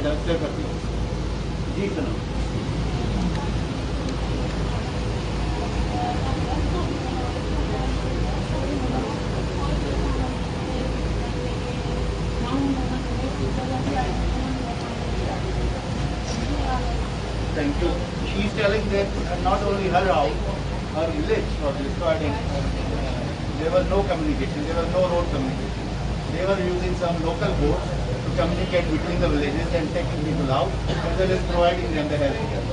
Transfer कर दिया जी सुनो। Thank you. She is telling that not only her house, her village was destroyed. There was no communication. There was no road communication. They were using some local boats to communicate between the villages and taking people out, as well as providing them the health care.